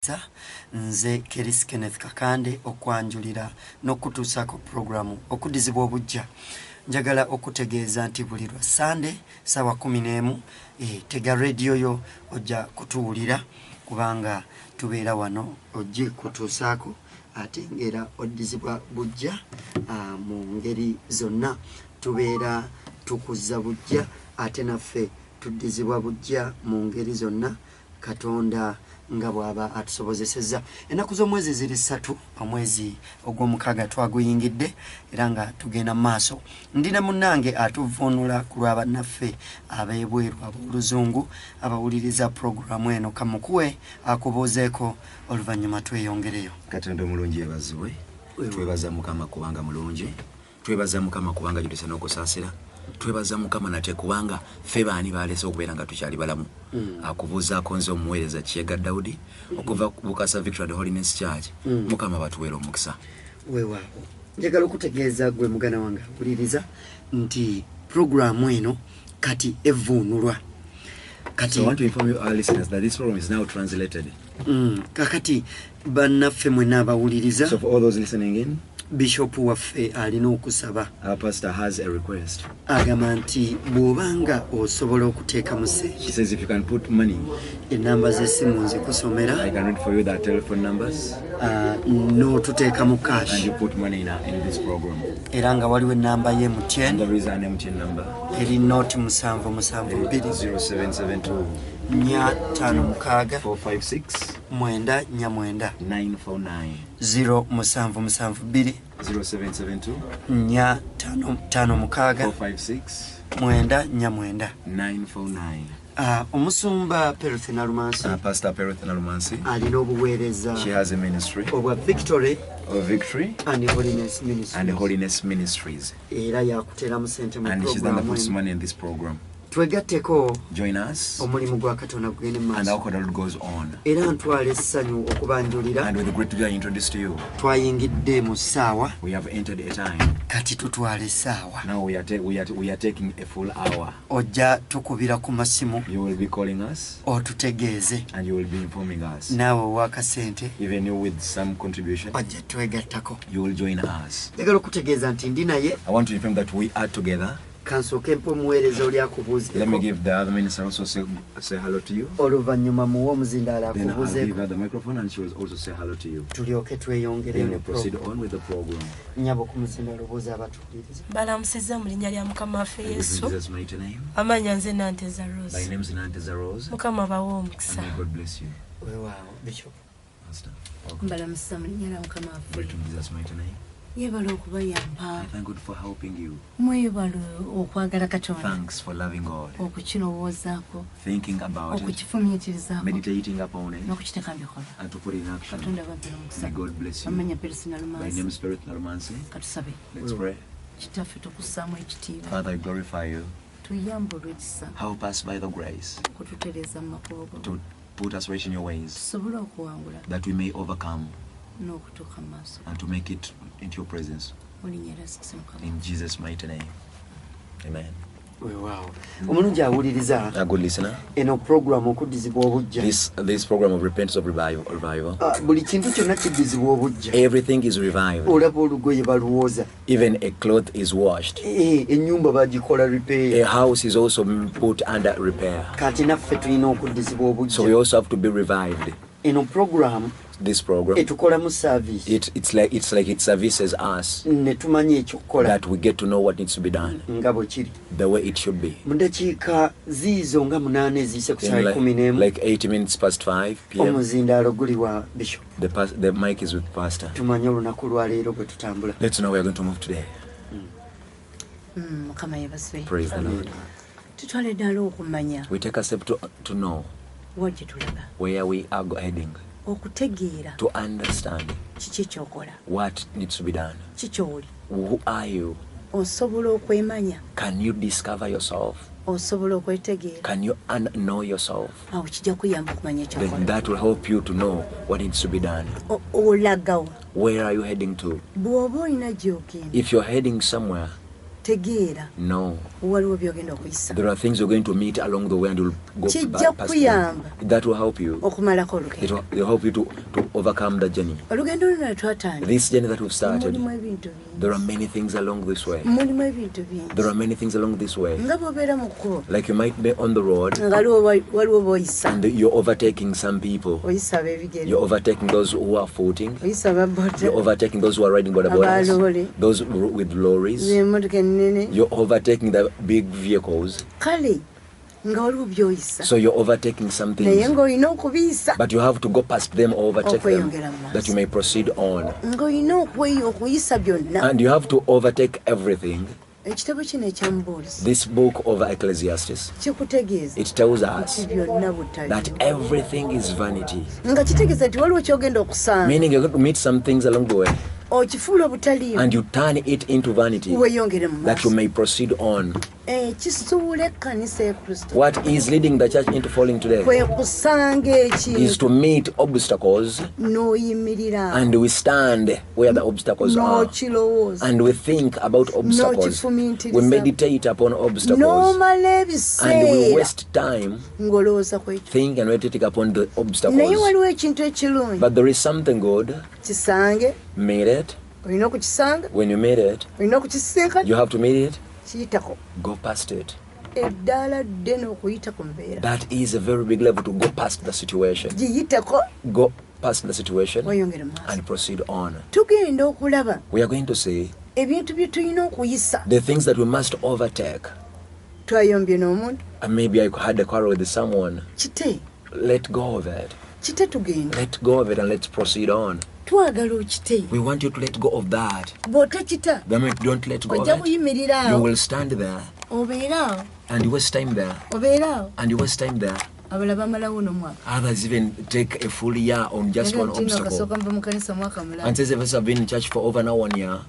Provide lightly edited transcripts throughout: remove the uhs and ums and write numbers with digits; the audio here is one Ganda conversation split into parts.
Minister nze Keris Kenneth Kakande okwanjulira n'okutuusako programu okudizibwa obujja. Njagala okutegeeza nti buli lwa Sunday sawa 11 tega radio yo ojja kutuwulira kubanga tubeera wano ojje kutuusaako ate ngera odizibwa bujja mu ngeri zonna tubeera tukuza bujja ate naffe tudizibwa bujja mu ngeri zonna Katonda nga bw'aba atusobozesezza. Ennaku z'omwezi ziri 3 omwezi ogw'omukaaga twaguyingidde era nga tugenda mu maaso. Ndina munnange atuvvuunula ku lwa bannaffe ab'ebweru ab'oluzungu abawuliriza programu eno kamukuwe akubuuzeeko oluvannyuma tweyongereyo. Katonda omulungi yeebazibwe. Twebaza Mukama kubanga mulungi. Twebaza Mukama kubanga jjudisa n'okusaasira. Twebaza Mukama nate kubanga ffe baani baalese okubeera nga tukyali balamu. Akubuuzaako nze omuweereza Kiyega Dawudi okuva ku Bukasa Victory Holiness Church. Mukama batuweera omukisa. Weewaawo. Njagala okutegeeza gwe mugana wange awuliriza nti programu eno kati evvuunulwa. So I want to inform you, our listeners, that this program is now translated. Kakati bannaffe mwenna abawuliriza. So for all those listening in, Bishop waffe alina okusaba. Our pastor has a request. Agamba nti bw'obanga osobola okuteeka mu sseeki. She says if you can put money. Ennamba z'essimu nzikusomera. I can read for you the telephone numbers. N'otuteeka mu cash. And you put money in this program. Era nga waliwo ennamba ye MTN. And there is an MTN number. Eri noti 772 0772 456 949 949 0772 0772 456 949. Omusumba Peruth Nalumansi. Pastor Peruth Nalumansi. Alina obuweereza. She has a ministry. Obwa Victory. Of Victory. And Holiness Ministries. And Holiness Ministries. Era yakuteramu sente mu program. And she's done the puts money in this program. Twegatteko. Join us. Omulimu gwa Katonda gugende maaso. And our God goes on. Era ntwala essanyu okubanjulira. And with the great joy introduced to you. Twayingidde mu ssaawa. We have entered a time. Kati tutwala essaawa. Now we are taking a full hour. Ojja tukubira ku masimu. You will be calling us. Otutegeeze. And you will be informing us. Naawe wakasente. Even you with some contribution. Ojja twegattako. You will join us. Njagala okutegeeza nti ndi naye. I want to inform that we are together. Let me give the other minister also say hello to you. Then I'll give her the microphone and she will also say hello to you. Then we proceed on with the program. In Jesus' mighty name. My name is Nanteza Rose. May God bless you. Bishop. Pastor. In Jesus' mighty name. I thank God for helping you. Thanks for loving God. Thinking about it. Meditating upon it. And to put it in action. May God bless you. My name is Peruth Nalumansi. Let's pray. Father, I glorify you. Help us by the grace to put us right in your ways, that we may overcome and to make it into your presence. In Jesus' mighty name. Amen. Wow. A good listener. This program of repentance of revival. Everything is revived. Even a cloth is washed. A house is also put under repair. So we also have to be revived. This program, it's like it services us, that we get to know what needs to be done the way it should be. Like 80 minutes past 5 p.m. The mic is with Pastor. Let's know where we are going to move today. Praise the Lord. We take a step to know where we are heading. To understand what needs to be done. Who are you? Can you discover yourself? Can you know yourself? Then that will help you to know what needs to be done. Where are you heading to? If you're heading somewhere, No. There are things you're going to meet along the way and you'll go past them. That will help you. It will help you to overcome the journey. This journey that we've started, there are many things along this way. There are many things along this way. Like you might be on the road and you're overtaking some people. You're overtaking those who are footing. You're overtaking those who are riding bodabodas. Those with lorries. You're overtaking the big vehicles. So you're overtaking some things, but you have to go past them or overtake them that you may proceed on. And you have to overtake everything. This book of Ecclesiastes, it tells us that everything is vanity. Meaning you're going to meet some things along the way and you turn it into vanity that you may proceed on. What is leading the church into falling today is to meet obstacles and we stand where the obstacles are and we think about obstacles. We meditate upon obstacles and we waste time thinking and meditating upon the obstacles. But there is something good. Meet it. When you meet it, you have to meet it. Go past it. That is a very big level to go past the situation. Go past the situation and proceed on. We are going to see the things that we must overtake. And maybe I had a quarrel with someone. Let go of it. Let go of it and let's proceed on. We want you to let go of that. But if you don't let go of it, you will stand there and you waste time there and you waste time there. Others even take a full year on just one obstacle. And says if I've been in church for over now 1 year,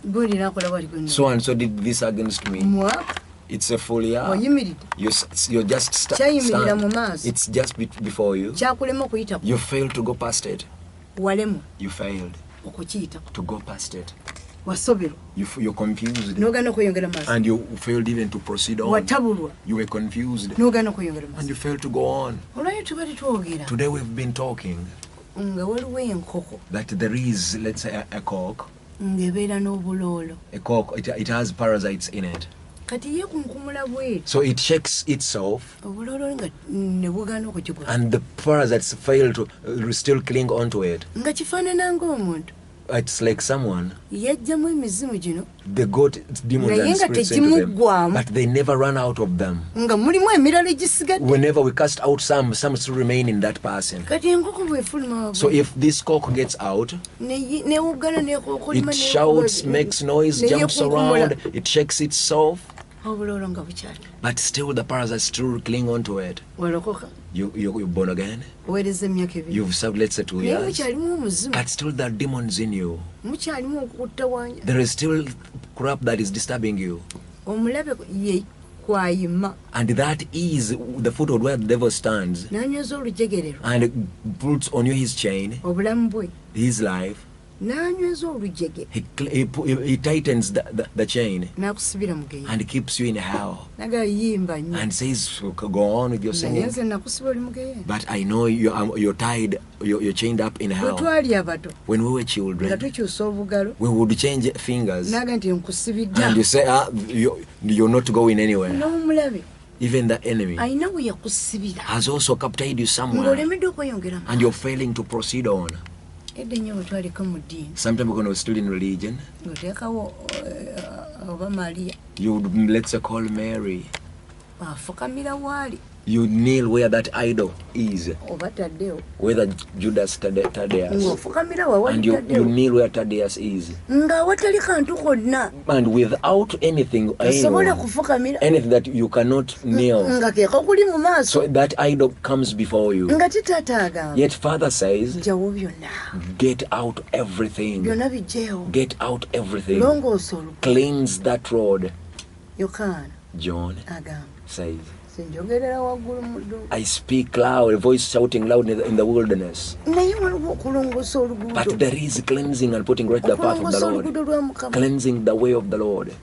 so and so did this against me. It's a full year. You're just stand. It's just before you. You failed to go past it. You failed to go past it. You're confused and you failed even to proceed on. You were confused and you failed to go on. Today we've been talking that there is, let's say, a cock. A cock, it has parasites in it. So it shakes itself and the parasites fail to still cling onto it. It's like someone, they got demons and spirits into them, but they never run out of them. Whenever we cast out some still remain in that person. So if this cock gets out, it shouts, makes noise, jumps around, it shakes itself, but still the parasites still cling onto it. You're born again. You've served, let's say, 2 years, but still there are demons in you. There is still crap that is disturbing you. And that is the foothold where the devil stands and puts on you his chain, his life. He tightens the chain and keeps you in hell and says, go on with your singing. But I know you're tied, you're chained up in hell. When we were children, we would change fingers and you say, you're not going anywhere. Even the enemy has also captured you somewhere and you're failing to proceed on. Sometimes when we're still in religion, you would, let's say, call Mary. You kneel where that idol is, whether Judas Thaddeus, and you kneel where Thaddeus is, and without anything that you cannot kneel, so that idol comes before you. Yet Father says, get out everything, get out everything, cleanse that road. John says, I speak loud, a voice shouting loud in the wilderness. But there is cleansing and putting right the path of the Lord, cleansing the way of the Lord.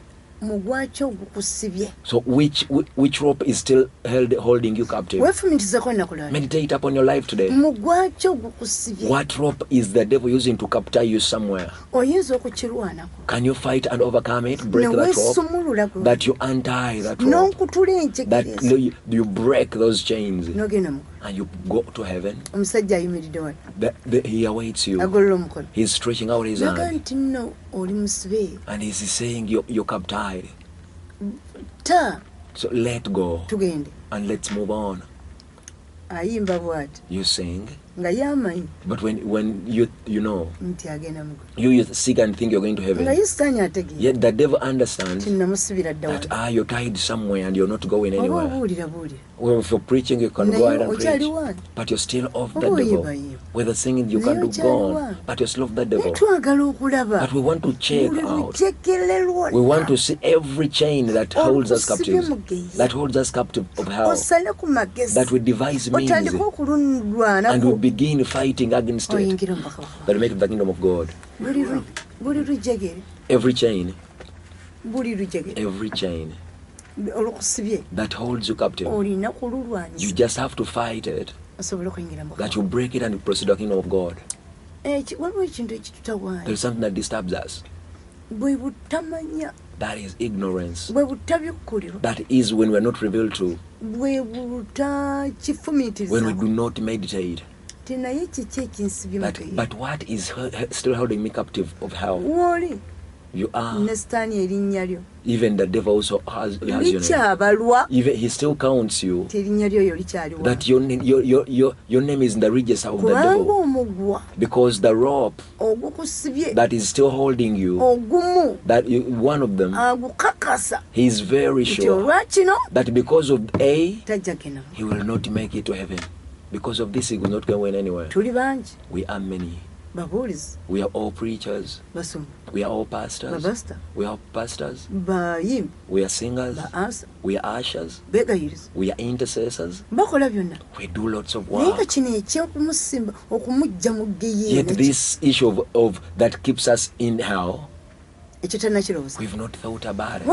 So which rope is still holding you captive? Meditate upon your life today. What rope is the devil using to capture you somewhere? Can you fight and overcome it? Break that rope. That you untie that rope. That you break those chains. And you go to heaven. He awaits you. He's stretching out his hand. And he's saying you're captive. So let go. And let's move on. You sing. But when you know, you seek and think you're going to heaven, yet the devil understands that you're tied somewhere and you're not going anywhere. Well, if you're preaching, you can go ahead and preach, but you're still of the devil. Whether singing, you can do go on, but you're still of the devil. But we want to check out. We want to see every chain that holds us captive, of hell, that we devise means, and we begin fighting against it, that we make it the kingdom of God. Every chain that holds you captive, you just have to fight it, that you break it and you proceed to the kingdom of God. There is something that disturbs us. That is ignorance. That is when we are not revealed to. When we do not meditate. But what is still holding me captive of hell? You are. Even the devil also has your name. Even he still counts you. That your name is in the registers of the devil. Because the rope that is still holding you, one of them, he is very sure that because of A, he will not make it to heaven. Because of this, he will not go anywhere. We are many. We are all preachers. We are all pastors. We are pastors. We are singers. We are ushers. We are intercessors. We do lots of work. Yet this issue of that keeps us in hell, we've not thought about it.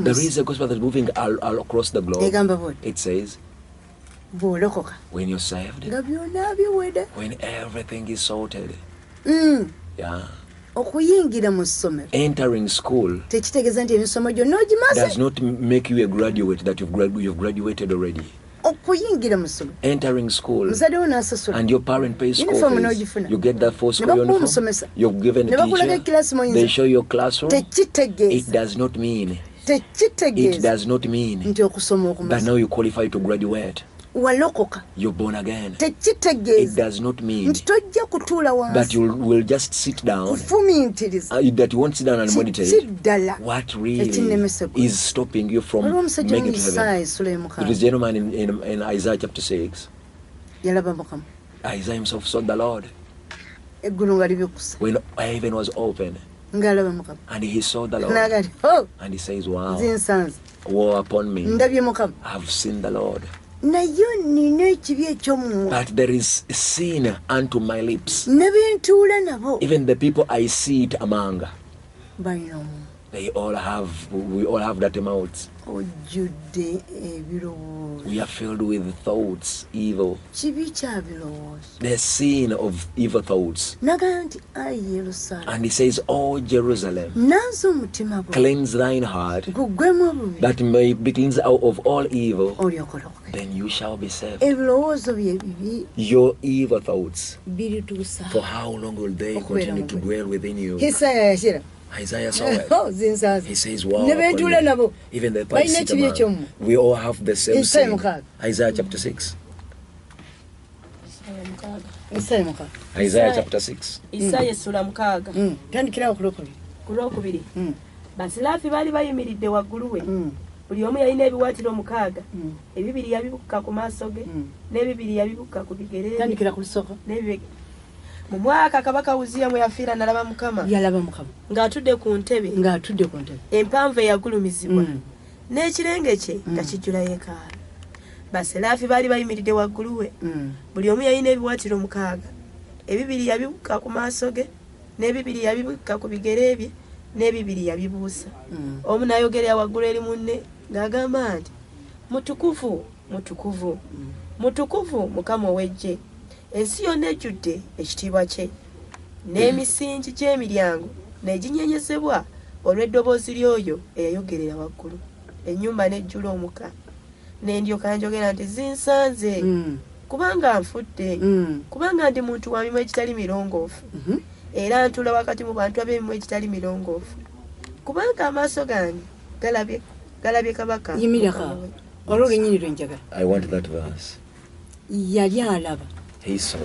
There is a gospel that's moving all across the globe. It says, when you're saved, when everything is sorted, yeah. Entering school does not make you a graduate that you've graduated already. Entering school and your parent pays school fees, you get that for school uniform, you're given a teacher, they show your classroom. It does not mean that now you qualify to graduate. You're born again. It does not mean that you will just sit down, that you won't sit down and meditate. What really is stopping you from making it to heaven? There is a gentleman in Isaiah chapter 6. Isaiah himself saw the Lord when heaven was open, and he saw the Lord, and he says, wow, woe upon me, I've seen the Lord. But there is sin unto my lips. Even the people I see it among, we all have that amount. We are filled with thoughts, evil. The sin of evil thoughts. And he says, oh Jerusalem, cleanse thine heart, that may be cleansed out of all evil, then you shall be saved. Your evil thoughts, for how long will they continue to dwell within you? Isaiah saw it. He says, wow, even the parasitamol, we all have the same sin. Isaiah chapter 6. Isaiah chapter 6. Isaiah sura mukaga. Tandikira kulokubiri. Basilafi bali bayimiridde waggulu we. Buli omu yalina ebiwaatiro mukaaga. Ebibiri yabibuka ku maaso ge, n'ebibiri yabibuka ku bigere bye. Tandikira ku lusoko. Mu mwaka kabaka Uziya mwe yafiira nalaba Mukama. Yalaba Mukama. Ng'atudde ku ntebe. Empanvu eyagulumizibwa. N'ekirenge kye nga kijjula yeekaalu. Baserafi baali bayimiridde waggulu we. Buli omu yalina ebiwaatiro mukaaga. Ebibiri yabibuka ku maaso ge, n'ebibiri yabibuka ku bigere bye, n'ebibiri yabibuusa. Omu n'ayogerera waggulu eri munne ng'agamba nti mutukuvu mutukuvu mutukuvu Mukama ow'eggye, ensi yonna ejjudde ekitiibwa kye. N'emisingi gy'emiryango n'eginyenyezebwa olw'eddoboozi ly'oyo eyayogerera waggulu. Ennyumba n'ejjula omuka. Ne ndyoka njogera nti zinsanze kubanga nfudde, kubanga ndi muntu wa mimwa egitali mirongoofu, era ntula wakati mu bantu ab'emimwa egitali mirongoofu, kubanga amaaso gange galabye kabaka. Yimiraka olw'olunyiriro njagala. I want that verse. Yali alaba. He saw.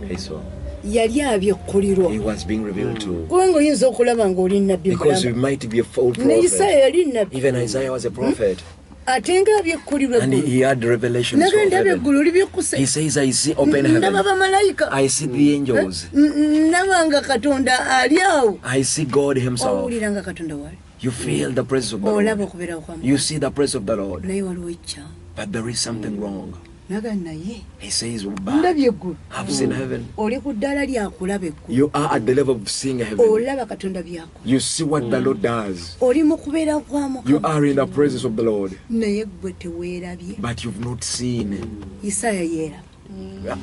He saw. Yali abyekkulirwa. He was being revealed to. Kubanga oyinza okulaba ng'oli nnabbi mulamba. Because you might be a false Ne prophet. Isaya yali nnabbi. Even Isaiah was a prophet. Ate nga abyekkulirwa And he had revelations from nagenda heaven. abyeggulu libyekkusa. He says, I see open heaven. Ndaba bamalayika. I see the angels. Ndaba nga Katonda ali awo. I see God himself. Owulira nga Katonda wali. You feel the presence of the Olaba Lord. okubeerawo kwa Mukama. You see the presence of the Lord. Naye waliwo ekyamu. But there is something wrong. Naga naye. He says, Ndabye eggulu. I've seen heaven. Oli ku ddaala lyakulaba eggulu. You are at the level of seeing heaven. Olaba Katonda byakola. You see what the Lord does. Oli mu kubeera kwa Mukama. You are in the presence of the Lord. Naye ggwe teweerabye. But you've not seen. Isaya yeeraba.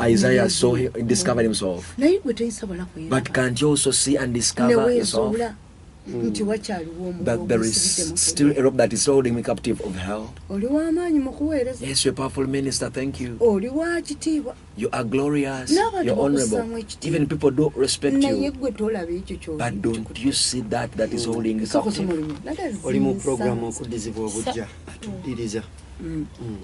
Isaiah saw him, discovered himself. Naye ggwe teyisobola kuyeraba. But can't you also see and discover yourself nti wakyaliwo that there is still a rope that is holding me captive of hell? Oli w'amaanyi mu kuweereza. Yes, you're a powerful minister. Thank you. Oli wa kitiibwa. You are glorious. N'abantu You're honorable. bakussaamu ekitiibwa. Even people don't respect Naye you. ggwe tolaba ekyo ky'oli. But don't you see that is holding you captive? Oli mu programu okuddizibwa obujja atuddiriza.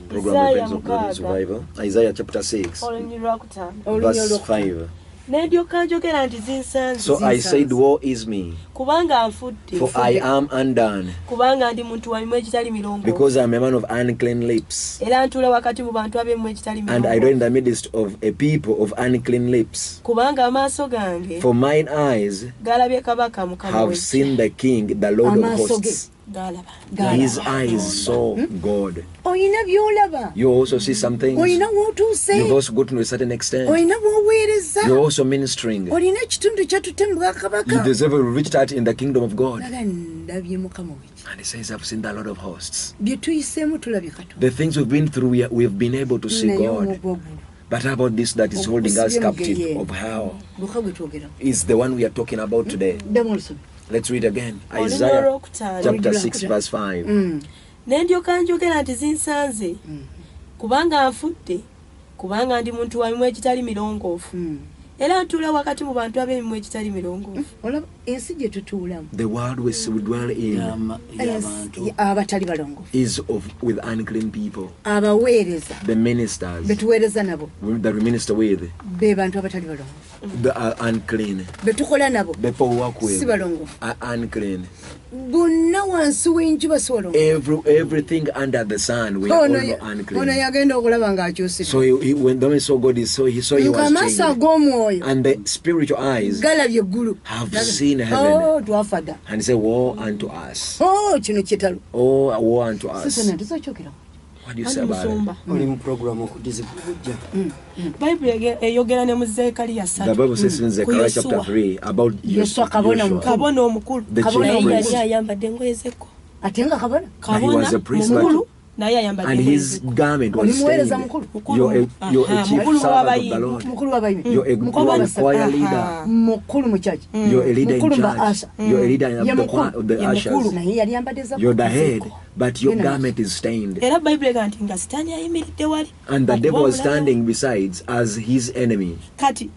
Program Repentance of Blood and Survival. Isaiah chapter 6, verse 5. N'endyoka njogera nti zinsanze. So I said, woe is me, Kubanga nfudde. for I am undone, Kubanga ndi muntu wa mimwa egitali mirongoofu. because I am a man of unclean lips, Era ntula wakati mu bantu ab'emimwa egitali and I dwell in mirongoofu. the midst of a people of unclean lips. Kubanga amaaso gange For mine eyes galabye kabaka Mukama have w'eggye. seen the King, the Lord of hosts. Galaba. His eyes saw God. Oyina by'olaba. You also see some things. Oyina w'otuuse. You've also gotten to a certain extent. Oyina bw'oweereza. You're also ministering. Olina ekitundu kyatutte mu bwakabaka. You deserve to reach that in the kingdom of God. Naga ndabye Mukama w'eggye. And he says, I've seen the Lord of hosts. Bye tuyiseemu tulabye Katonda. The things we've been through, we've been able to see Naye God. omugwa ogwo. But how about this that is holding us Ogusibye mu captive geyeena. of hell? Luka gwe twogera. Is the one we are talking about today. Ddamu olusome. Let's read again. Olulimi Isaiah olwokutaano. chapter 6 verse 5. N'endyoka njogera nti zinsanze. Kubanga nfudde. Kubanga ndi muntu wa mimwa egitali mirongoofu. Era ntula wakati mu bantu ab'emimwa egitali mirongoofu. Olaba ensi gye tutuulamu. The world we dwell in Abatali balongoofu. is with unclean people. Abaweereza. The ministers Be tuweereza nabo. that we minister with, Be bantu abatali balongoofu. they are unclean. Be tukola nabo. The people we work with Si balongoofu. are unclean. Bonna wansi w'enjuba si balongoofu. Everything under the sun we are all Ono unclean. yagenda okulaba ng'akyusibwa. So when the man saw God, he saw he was Ng'amaaso changed. ag'omwoyo And the spiritual eyes galabye eggulu. have seen heaven. Twafa dda. And he said, woe unto us. Kino kitalo. Oh, woe unto us. Sisana tuzakyogera. What do you say about it? Oli mu programu okuddizibwa obujja. Bayibuli eyogera ne mu Zeekaliya The 3. Bible says in Zechariah chapter 3 about Yosua kabona Joshua, Kabona omukulu. the chief Naye priest. yali ayambadde engoye z'ekko. Ate nga kabona. He was a priest, mukulu naye ayambadde and engoye his z'ekko. garment Oli was muweereza stained. mukulu. You're a chief mukulu servant of the w'abayimbi. Lord. Mukulu w'abayimbi. You're a choir leader. Mukulu mu church. You're a leader in Mukulu church. ba Asha. You're a leader Ye of the mukulu. choir, of the Ye mukulu. ushers. Naye yali yambadde za You're the head, zeko. but your Yena. garment is stained. Era Bayibuli egamba nti nga Sitaani ayimiridde wali. And the Kati devil was wamulaba. standing besides as his enemy. Kati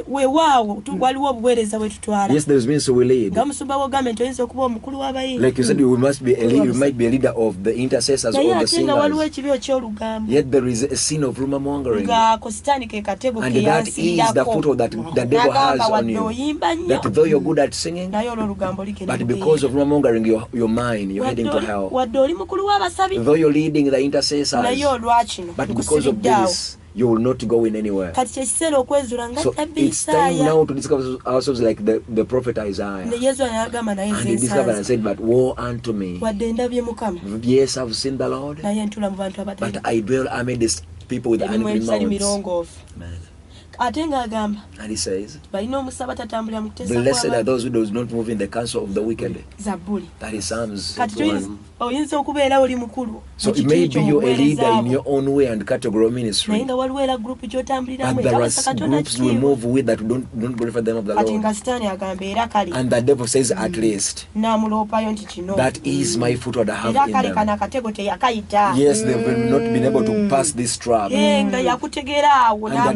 weewaawo waliwo obuweereza bwe tutwala. Yes, there's been so we lead. Nga musumba w'ogambye nti oyinza okuba omukulu w'abayimbi. Like you said, you must be a leader. You might be a leader of the intercessors Naye or the ate nga waliwo singers. ekibi eky'olugambo. Yet there is a sin of rumor mongering, Ng'ako Sitaani ke katego and ke that is the yansiirako. foothold that the devil has N'agamba on wadde you. oyimba nnyo. That though you're good at singing, Naye olwo olugambo ligenda but lugeya. because of rumor mongering, you're mine. You're heading to hell. Wadde oli mukulu w'abasabi. Though you're leading the intercessors, Naye olwa kino but because of nkusibiddaawo. this, you will not go in anywhere. Kati kyekiseera okwezuula nga So nnabbi it's time Isaaya. now to discover ourselves like the prophet Isaiah. Ne Yesu n'agamba naye And he discovered and zinsanze. said, but woe unto me. Wadde ndabye Mukama. Yes, I've seen the Lord, Naye ntula mu bantu but abatali. I dwell amid these people with Emimwa unclean egitali mouths. mirongoofu. Amen. And he says, blessed are those who does not move in the counsel of the wicked. That is Psalms 1. So it may be you're a leader in your own way and category of ministry, but there are groups we move with that don't glorify the name of the Lord. And the devil says, at least, that is my foothold I have in them. Yes, they will not be able to pass this trap. And the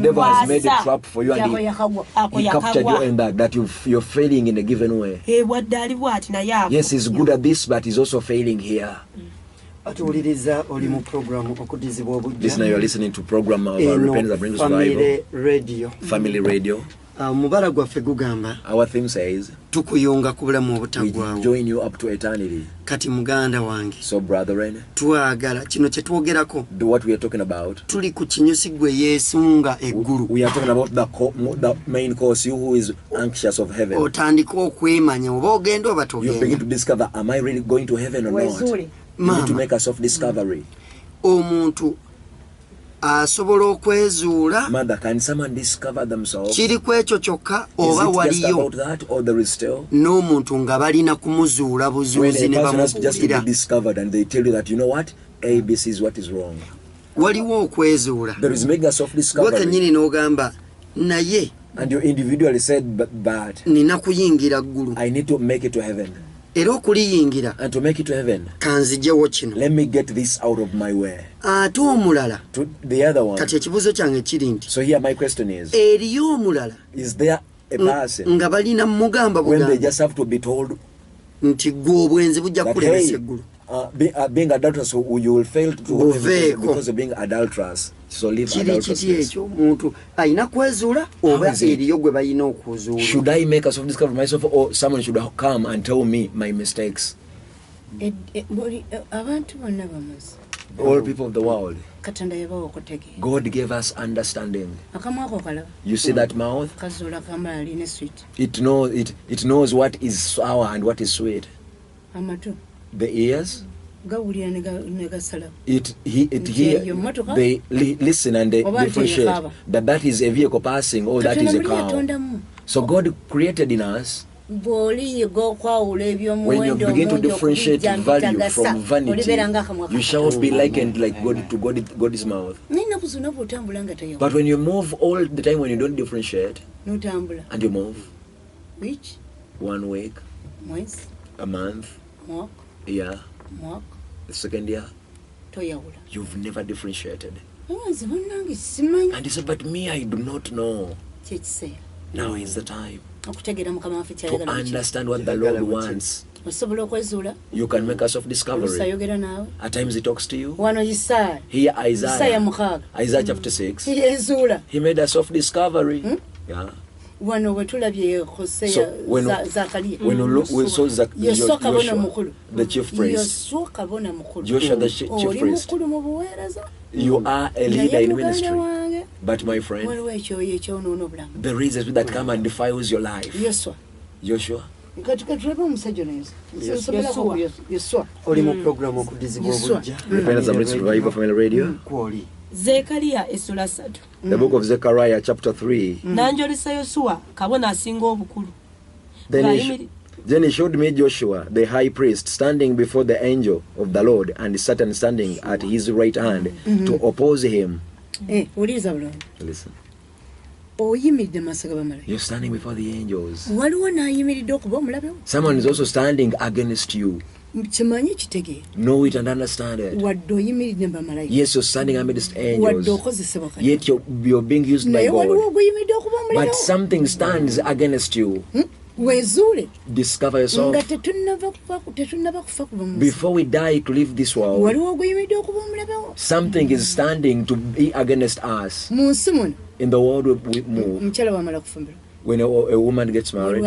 devil has made a trap for you, and he captured you in that you're failing in a given way. Yes, he's good at this, but he's also failing here. This now you're listening to program of Repentance that brings revival. Family radio. Our theme says, we join you up to eternity. So brethren, do what we are talking about. We are talking about the main course, you who is anxious of heaven. You begin to discover, am I really going to heaven or not? You need to make a self-discovery. Mother, can someone discover themselves? Is it just about that, or there is still? When a person has just to be discovered and they tell you that, you know what, ABC is what is wrong. There is making a self-discovery. And you individually said, but I need to make it to heaven. And to make it to heaven, let me get this out of my way. To the other one. So here my question is there a person when they just have to be told that, hey, being adulterous, you will fail to because of being adulterous. So leave adulterousness. Should I make a self-discovery myself, or someone should come and tell me my mistakes? All people of the world, God gave us understanding. You see that mouth? It knows what is sour and what is sweet. The ears, they listen and they differentiate that is a vehicle passing or that is a cow. So God created in us, when you begin to differentiate value from vanity, you shall be likened like God to God's mouth. But when you move all the time, when you don't differentiate, and you move, 1 week, a month, year, the second year, you've never differentiated. And he said, but me, I do not know. Now is the time to understand what the Lord wants. You can make a self-discovery. At times he talks to you. Here Isaiah chapter 6. He made a self-discovery. Yeah. So when you look, we saw Joshua, the chief priest, Joshua the chief priest, you are a leader in ministry. But my friend, there is a spirit that comes and defiles your life. Joshua. Repentance and Revival Family Radio. The book of Zechariah chapter 3. Then he showed me Joshua the high priest standing before the angel of the Lord, and Satan standing at his right hand to oppose him. Listen. You're standing before the angels. Someone is also standing against you. Know it and understand it. Yes, you're standing amidst angels, yet you're being used by God. But something stands against you. Discover yourself. Before we die to leave this world, something is standing to be against us. In the world we move. When a woman gets married,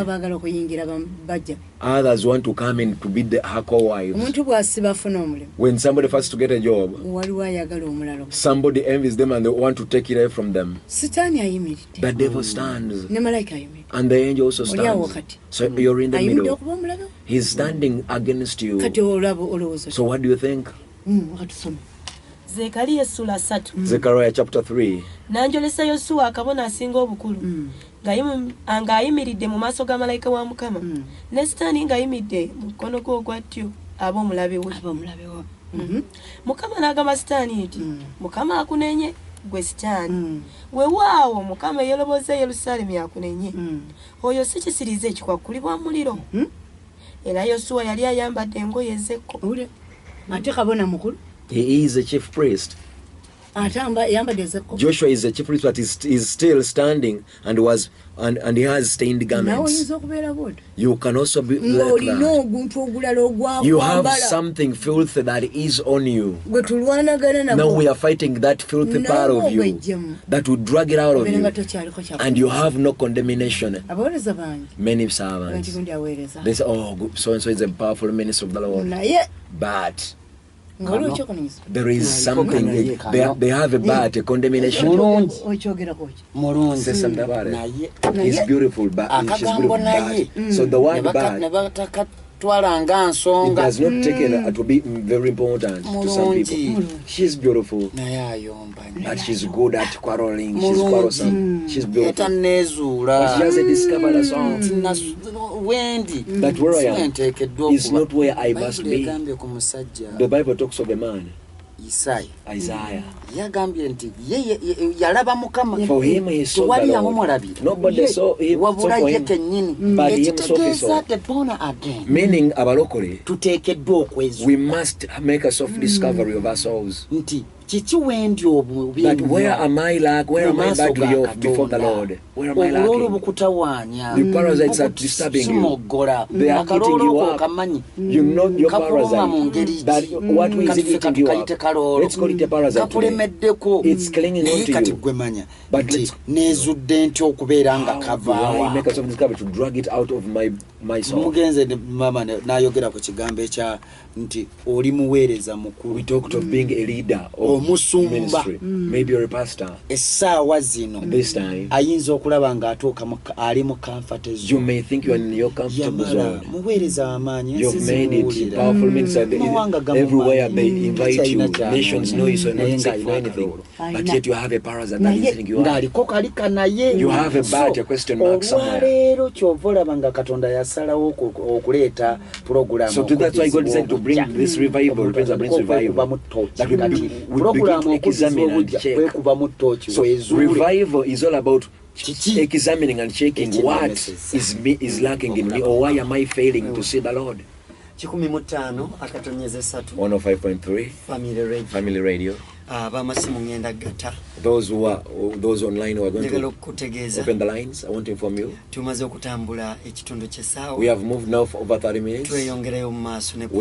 others want to come in to be her co-wives. When somebody wants to get a job, somebody envies them and they want to take it away from them. The devil stands, and the angel also stands. So you're in the middle. He's standing against you. So what do you think? Zekariya sura 3. Zechariah chapter 3. Nanjolesa Yosuwa akabona asinga obukulu. Ng'ayimiridde mu maaso ga malayika wa Mukama. Ne Sitaani ng'ayimiridde mu mukono gwe ogwa ddyo ab'omulabe we. Mukama n'agamba Sitaani nti, Mukama akunenye gwe Sitaani. Weewaawo Mukama yeeroboza Yerusaalemi yakunenye. Oyo si kisirize ekikwakulibwa muliro. Era Yosuwa yali ayambadde engoye ez'ekko. Ate kabona mukulu. He is a chief priest. Joshua is a chief priest, but is still standing and he has stained garments. You can also be like that. You have something filthy that is on you. Now we are fighting that filthy part of you that will drag it out of you, and you have no condemnation. Many servants, they say, oh, so and so is a powerful minister of the Lord, but there is something, they have a bad condemnation. Say something about it. He's beautiful, but she's beautiful, bad. So the word bad, it does not take it to be very important to some people. She's beautiful, but she's good at quarreling. She's quarrelsome. She's beautiful. But she hasn't discovered a song. That where I am is not where I must be. The Bible talks of a man, Isaiah. For him he saw the Lord. Nobody saw him, for him, but him saw. Meaning, abalokole, we must make a soft discovery of ourselves. But where am I where am I badly off before the Lord? Where am I lacking? The parasites are disturbing you. They are eating you up. You know your parasite. That what is it eating you up? Let's call it a parasite today. It's clinging on to you. But let's make a soft discovery to drag it out of my soul. We talked of being a leader of ministry. Maybe you're a pastor. This time, you may think you're in your comfortable zone. You've made it powerful minister. Everywhere they invite you, nations know you're not safe for anything. But yet you have a parasite that is eating you up. You have a bad question mark somewhere. So that's why God decided to bring this revival. Brings revival. That we begin to examine and check. So revival is all about examining and checking what is lacking in me, or why am I failing to see the Lord. 105.3 Family Radio. Those online who are going to open the lines, I want to inform you. We have moved now for over 30 minutes. We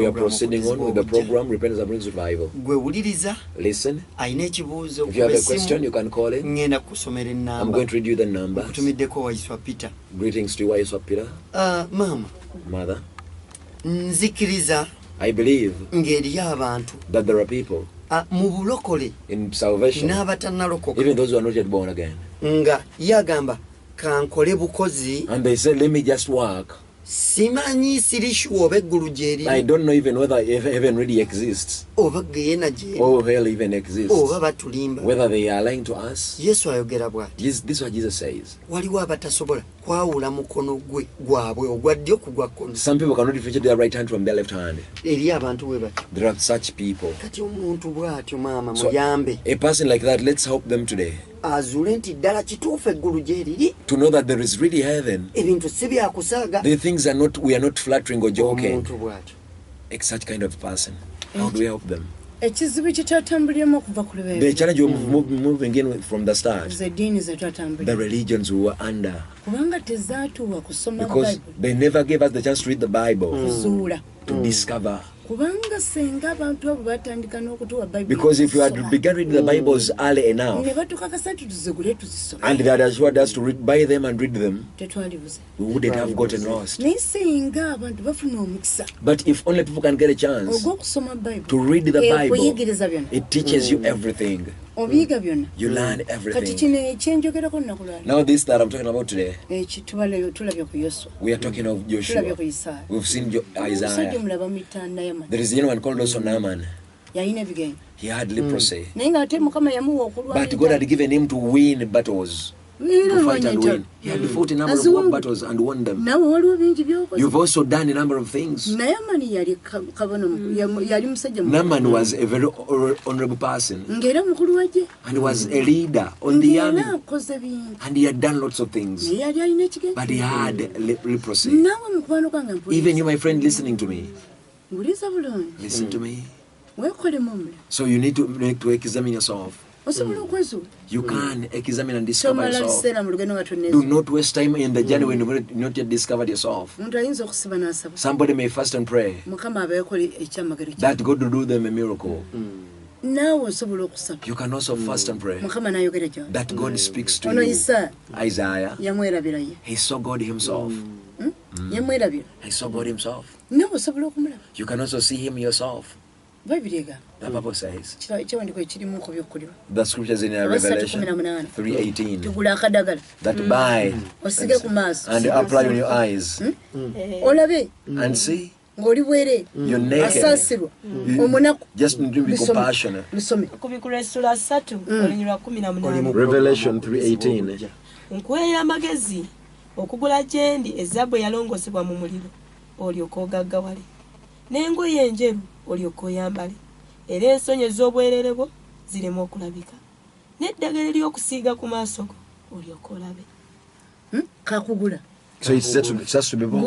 are proceeding on with the program Repentance That Brings Revival. Listen. If you have a question, you can call in. I'm going to read you the numbers. Greetings to you, Waiswa Peter. Mother. I believe that there are people in salvation, even those who are not yet born again, and they say, let me just work. I don't know even whether heaven really exists or hell even exists, whether they are lying to us. This is what Jesus says. Some people cannot differentiate their right hand from their left hand. There are such people. So a person like that, let's help them today to know that there is really heaven. The things we are not flattering or joking. Such kind of person. How do we help them? The challenge of moving in from the start, the religions we were under, because they never gave us the chance to read the Bible, to discover. Because if you had begun reading the Bibles early enough, and they had assured us to buy them and read them, we wouldn't have gotten lost. But if only people can get a chance to read the Bible, it teaches you everything. You learn everything. Now this that I'm talking about today, we are talking of Joshua. We've seen Isaiah. There is anyone called also Naaman. He had leprosy. But But God had given him to win battles. To fight and win. He had fought a number of war battles and won them. You've also done a number of things. Naaman was a very honorable person. And was a leader on the army. And he had done lots of things. But he had leprosy. Even you, my friend, listening to me. Listen to me. So you need to examine yourself. You can examine and discover yourself. Do not waste time in the journey when you've not yet discovered yourself. Somebody may fast and pray that God will do them a miracle. You can also fast and pray that God speaks to you. Isaiah, he saw God himself. He saw God himself. You can also see him yourself. The Bible says, the scriptures in Revelation 3:18, that buy and apply on your eyes and see you're naked. Just to be compassionate. Revelation 3:18. Nkwera amagezi okugula jendi ezabwe yalongosebwa mu muliro olyoka ogaggawale n'engoye enjeru olyoka oyambale era ensonyi ez'obwerere bwo zirema okulabika n'eddagala ery'okusiiga ku maaso go olyoka olabe. Kakugula. So it's just to be born.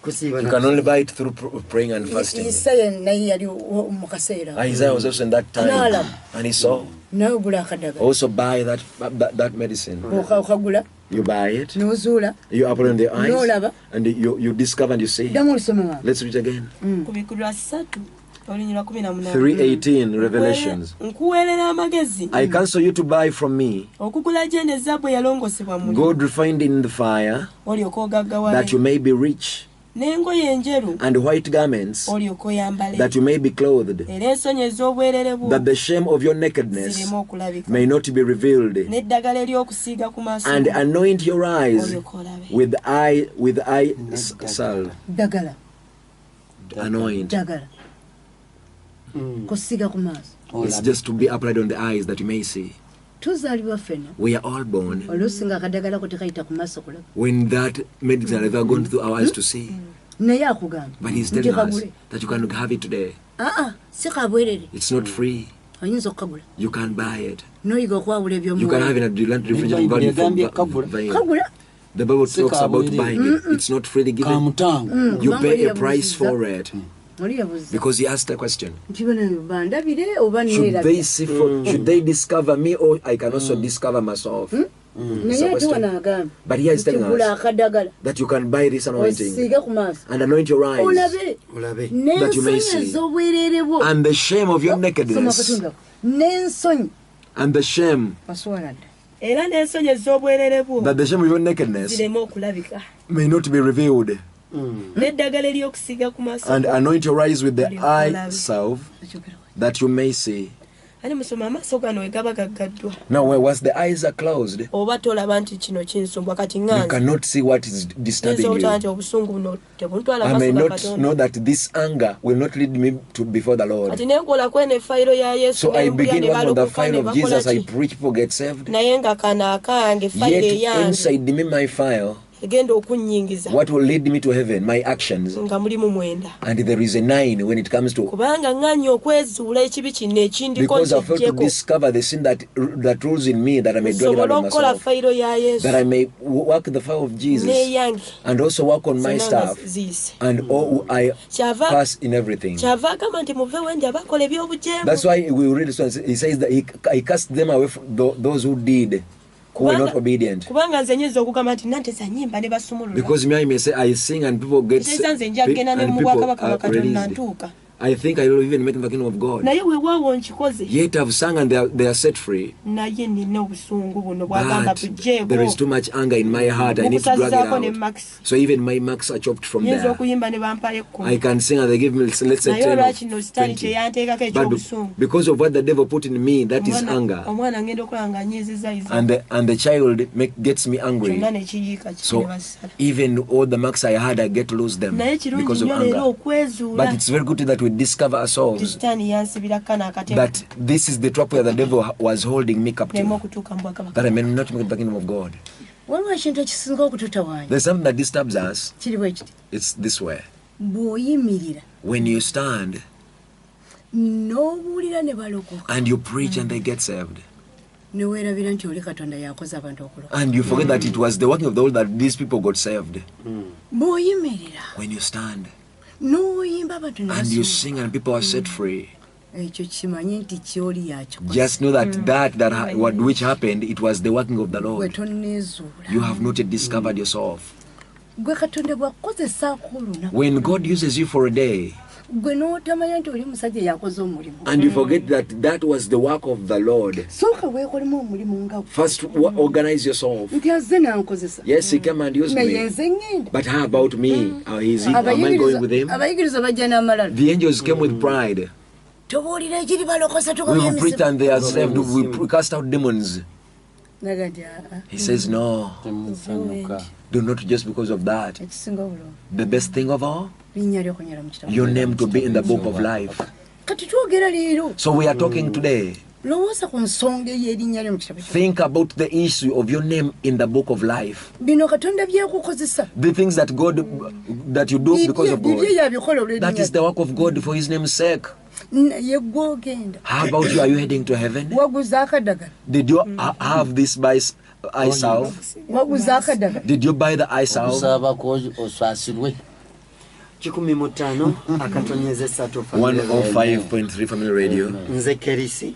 You can only buy it through praying and fasting. Isaiah was also in that time and he saw. Also buy that medicine. You buy it. You apply on the eyes and you discover and you see. Let's read again. 3:18 Revelations. I counsel you to buy from me gold refined in the fire, that you may be rich, and white garments, that you may be clothed, that the shame of your nakedness may not be revealed, and anoint your eyes with eye salve. Anoint. It's just to be applied on the eyes that you may see. We are all born when that medicine has gone through our eyes to see. But he's telling us that you can have it today. It's not free. You can buy it. You can have it at the refrigerator. The Bible talks about buying it. It's not freely given. You pay a price for it. Because he asked a question. Should they see should they discover me, or I can also discover myself? But here is telling us that you can buy this anointing and anoint your eyes that you may see. And the shame of your nakedness and the shame that the shame of your nakedness may not be revealed. And anoint your eyes with the eye salve that you may see. Now, once the eyes are closed, you cannot see what is disturbing you. I may not know that this anger will not lead me to before the Lord. So I begin work on the file of Jesus. I preach, people get saved. Yet inside me, my file, what will lead me to heaven? My actions. And there is a 9 when it comes to. Because I failed to discover the sin that rules in me, that I may dwell in myself, that I may work the fire of Jesus and also work on my stuff, and I pass in everything. That's why we read this one. He says that he cast them away from those who did. Who were not obedient. Because me, I may say I sing and people get and people are released. I think I will even make the kingdom of God. Yet I've sung and they are set free. But there is too much anger in my heart. I need to drag it out. So even my marks are chopped from there. I can sing and they give me, let's say, 10 or 20. But because of what the devil put in me, that is anger. And the child gets me angry. So even all the marks I had, I get to lose them because of anger. But it's very good that we discover ourselves that this is the trap where the devil was holding me captive, that I may not make the kingdom of God. There's something that disturbs us. It's this way. When you stand and you preach and they get saved, and you forget that it was the working of the Lord that these people got saved. When you stand and you sing and people are set free, just know that which happened, it was the working of the Lord. You have not yet discovered yourself. When God uses you for a day and you forget that was the work of the Lord, first organize yourself. Yes, he came and used me, but how about me? Am I going with him? The angels came with pride. We will preach and they are saved. We cast out demons. He says no, do not just because of that. The best thing of all, your name to be in the book of life. So we are talking today. Think about the issue of your name in the book of life. The things that that you do because of God, that is the work of God for his name's sake. How about you? Are you heading to heaven? Did you have this by eye salve? Did you buy the eye salve? 105.3 Family Radio. Nze Kerisi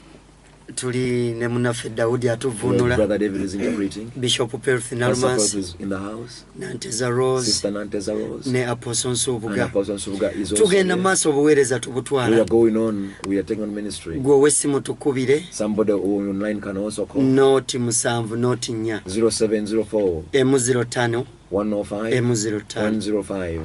tuli ne munaffe Daudi atuvunula. Brother David is interpreting. Bishop Peruth Nalumansi is in the house. Nanteza Rose. Sister Nanteza Rose. Ne Apostle Nsubuga. Apostle Nsubuga is also tugenda maaso obuweereza tubutwala. We are going on. We are taking on ministry. Gwe wesimu tukubire. Somebody online can also call. Noti musanvu noti nya. 0704 M05 105 M05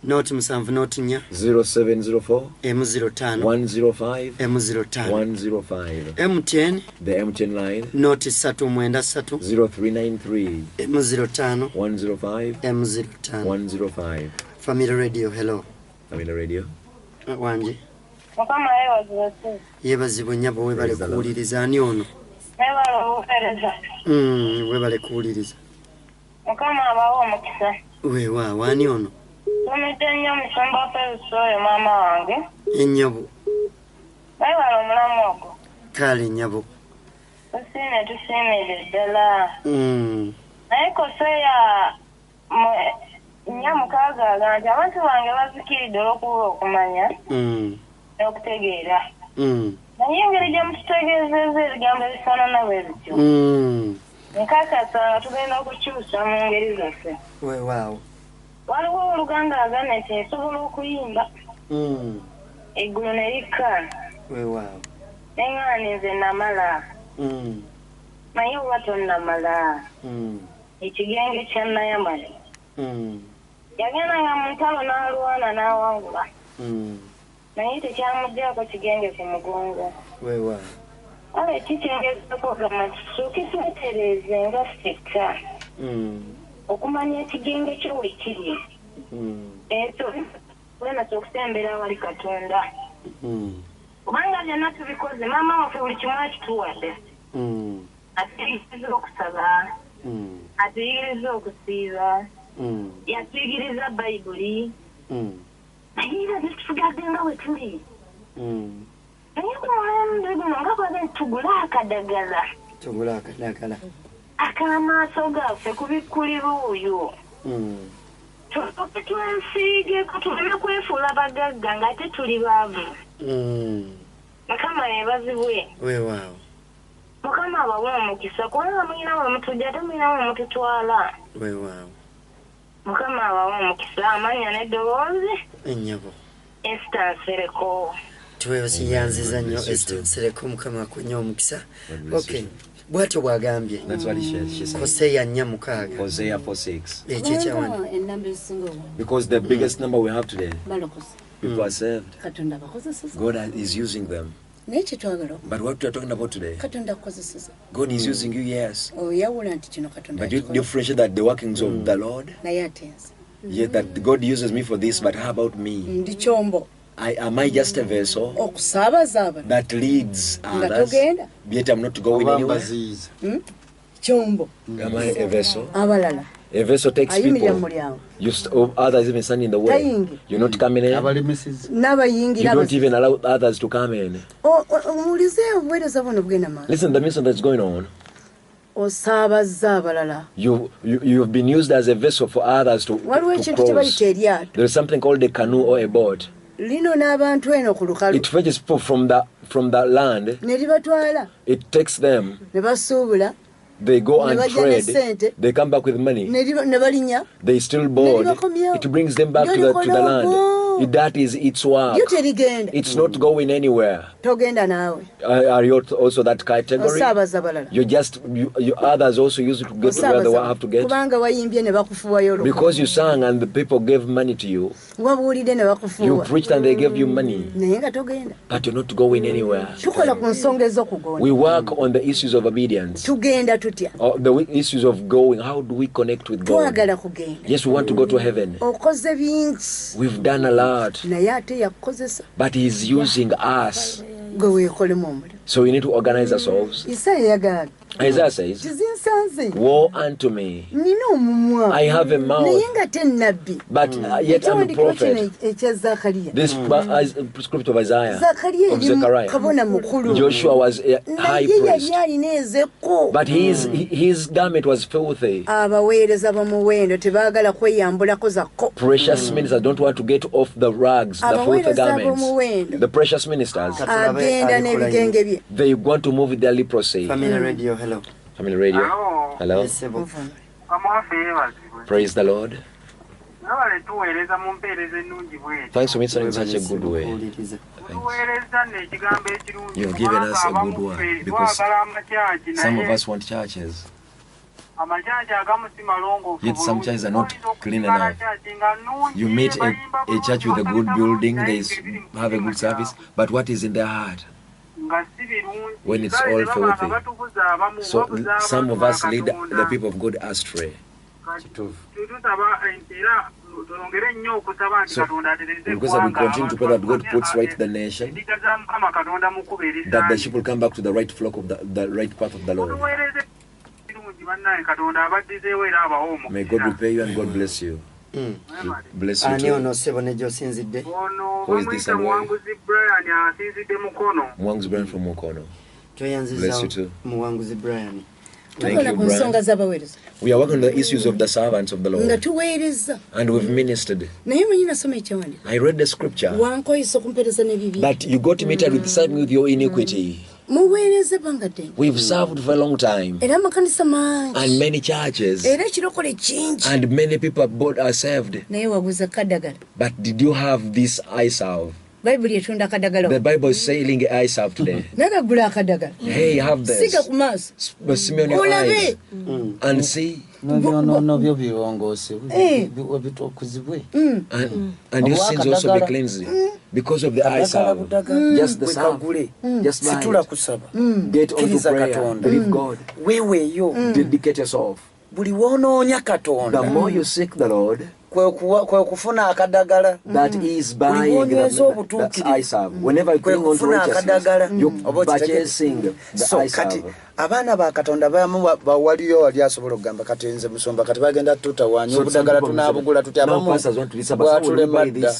Noti musanvu noti nya 0704 M05 105 M05 105 M10 the M10 line noti 393 0393 M05 105 M05 105 Family Radio. Hello Family Radio. Wanje Mukama yebazibu yebazibwe nyabo webale kuwuliriza ani ono webale kuwuliriza Mukama abawo omukisa wewa wani ono Tumidenya musamba peso mama wange ennyabo webale omulamu ogwo kale nyabo tusiimire ddala naye koseya nyamukaaga nti abantu bange bazikiridde olw'okuba okumanya n'okutegeera naye engeri gye mututegeezezza ebigambo ebifaanana bwe bityo nkakasa nga tugenda okukyusa mu ngeri zaffe weewaawo waliwo oluganda agamba nti nsobola okuyimba eggulu ne likka weewaawo neŋŋaani nze namala naye oba tonnamala ekigenge kya nayamale yagendanga mu ntalo n'alwana n'awangula naye tekyamuggyako kigenge ku mugongo weewaawo kale kikyengezako gamba kisukiswetereze nga sika okumanya ekigenge kyo we kiri ekyo wenaso okusembera awali Katonda kubanga byonna tubikoze maama waffe buli kimu akituwadde atuyigiriza okusaba atuyigiriza okusiiba yatuyigiriza bayibuli naye era zitugadde nga we tuli naye kumulamude guno nga bwabe tugule akadagala akamaaso gaffe kubikkulira oyo tusoke twensiigeko tuleme kwefuula bagagga ng'ate tuli baavu Mukama yeebazibwe weewaawo Mukama abawe omukisa kubanga mulina we mutujja temulina we mututwala weewaawo Mukama abawe omukisa amanya n'eddoboozi ennyabo Esther Sereko. Twebaziyanziza nnyo Esther Sereko mukama kunyo omukisa. Okay. Bwatyo bwagambye. That's what she said. Hosea 4:6. Hosea 4:6. Because the biggest number we have today, people are saved. God is using them. But what we are talking about today, God is using you, yes. But you differentiate that the workings of the Lord, yet that God uses me for this, but how about me? Am I just a vessel that leads others, yet I'm not going anywhere? Am I a vessel? A vessel takes people. Others even stand in the way. You're not coming in. You don't even allow others to come in. Listen, the mission that's going on. You've been used as a vessel for others to cross. There is something called a canoe or a boat. It fetches people from the land. It takes them. They go and trade. They come back with money. They still board. It brings them back to the land. That is its work. It's not going anywhere. Are you also that category? You others also use it to get to where they have to get. Because you sang and the people gave money to you. You preached and they gave you money. But you're not going anywhere. We work on the issues of obedience. The issues of going. How do we connect with God? Yes, we want to go to heaven. We've done a lot. But he's using us. So we need to organize ourselves. Isaiah says, woe unto me. I have a mouth, but yet I'm a prophet. This script of Isaiah, of Zechariah. Joshua was a high priest, but his garment was filthy. Precious ministers don't want to get off the rags, the filthy garments. The precious ministers, they want to move with their leprosy. Family Radio, hello. Family Radio. Hello. Praise the Lord. Thanks for ministering in such a good way. You've given us a good word because some of us want churches. Yet some churches are not clean enough. You meet a church with a good building, they have a good service, but what is in their heart? When it's all filthy. So some of us lead the people of God astray. So because we continue to pray that God puts right the nation, that the sheep will come back to the right flock of the right path of the Lord. May God repay you and God bless you. Bless you too. Who is this and why? Mwanguzi Brian from Mukono. Bless you too. Thank you, Brian. We are working on the issues of the servants of the Lord. And we've ministered. I read the scripture. But you got meted with serving with your iniquity. We've served for a long time. And many churches. And many people are saved. But did you have this eye salve? The Bible is saying eye salve today. Hey, have this. Smell on your eyes and see. And your sins also be cleansed because of the eye salve. Just the salve. Just get onto prayer. Believe God. Dedicate yourself. The more you seek the Lord, that is buying the eye salve. Whenever you cling on to righteousness, you're purchasing the eye salve. Abana ba Katonda bamu bawaliyo wali asobola kugamba kati nze musomba kati bagenda tutawanya obudagala tunabugula tuti abamu bwatulemadda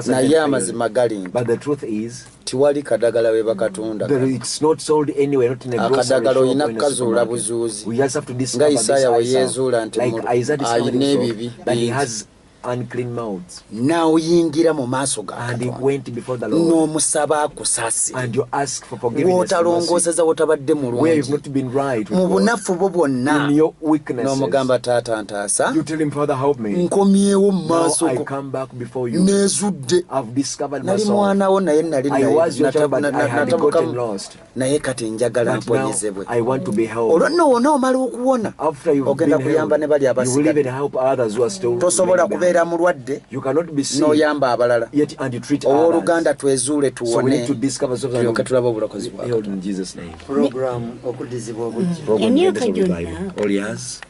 naye amazima gali but the truth is tiwali kadagala we bakatunda it's not sold anywhere, not in a grocery akadagala oyina kazuula buzuuzi we just have to discover nga Isaiah we yezuula nti like Isaiah discovered nebibi that he has unclean mouths. Now yingira mu maaso ga and he went before the Lord. N'omusaba akusasi. And you ask for forgiveness. W'otalongooseza w'otabadde mulungi. Where you've not been right. Mu bunafu bwo bwonna. In your weaknesses. N'omugamba taata ntaasa. You tell him, Father, help me. Nkomyewo mu maaso go. Now I come back before you. Neezudde. I've discovered myself. Nali mwanawo naye nali I was your child, but I had gotten lost. Naye kati njagala mponyezebwe. I want to be helped. Olwo nno omala okuwona. After you've been helped, you will even help others who are still. Tosobola kubeera mulwadde. You cannot be sick. N'oyamba abalala. Yet and you treat others. Owooluganda twezuule tuwone. So we need to discover something. Tulyoke tulabe obulokozi bwaffe. Healed in Jesus' name. Program okudizibwa obujja. Emyaka gyonna. All yours.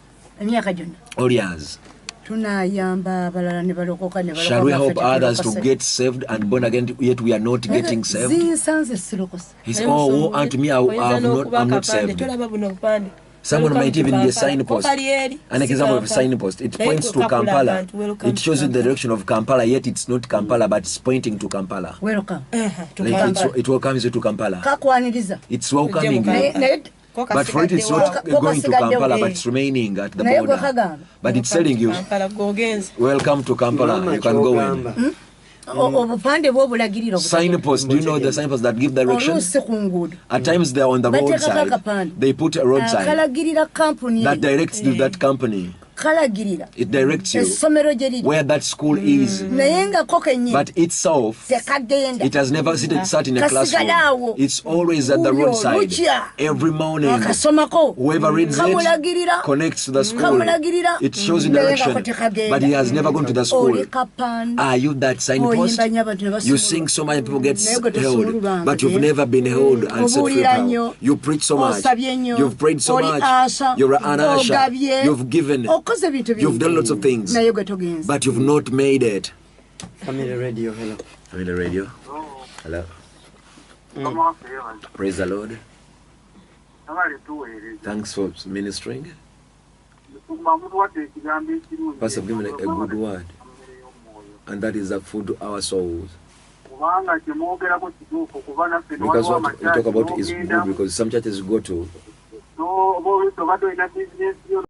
Emyaka gyonna. All yours. Tunayamba abalala ne balokoka ne balokoka. Shall we help others to get saved and born again, yet we are not getting saved? Zinsanze sirokose. He's and to me, I'm not saved. Someone might even be a signpost. An example of a signpost. It points to Kampala. It shows you the direction of Kampala, yet it's not Kampala, but it's pointing to Kampala. Welcome. Like it welcomes you to Kampala. It's welcoming you. But for it, it's not going to Kampala, but it's remaining at the border. But it's telling you, welcome to Kampala, you can go in. Signposts, do you know the signposts that give direction? At times they're on the roadside. They put a road sign that directs to that company. It directs you where that school is. But itself, it has never sat in a classroom. It's always at the roadside. Every morning, whoever reads it connects to the school. It shows you direction, but he has never gone to the school. Are you that signpost? You sing so many people get held, but you've never been held and set free. You preach so much. You've prayed so much. You're an usher. You've given. You've done lots of things, but you've not made it. Family Radio, hello. Family Radio, hello. Praise the Lord. Thanks for ministering. Pastor, give me a good word, and that is the food to our souls. Because what you talk about is good, because some churches go to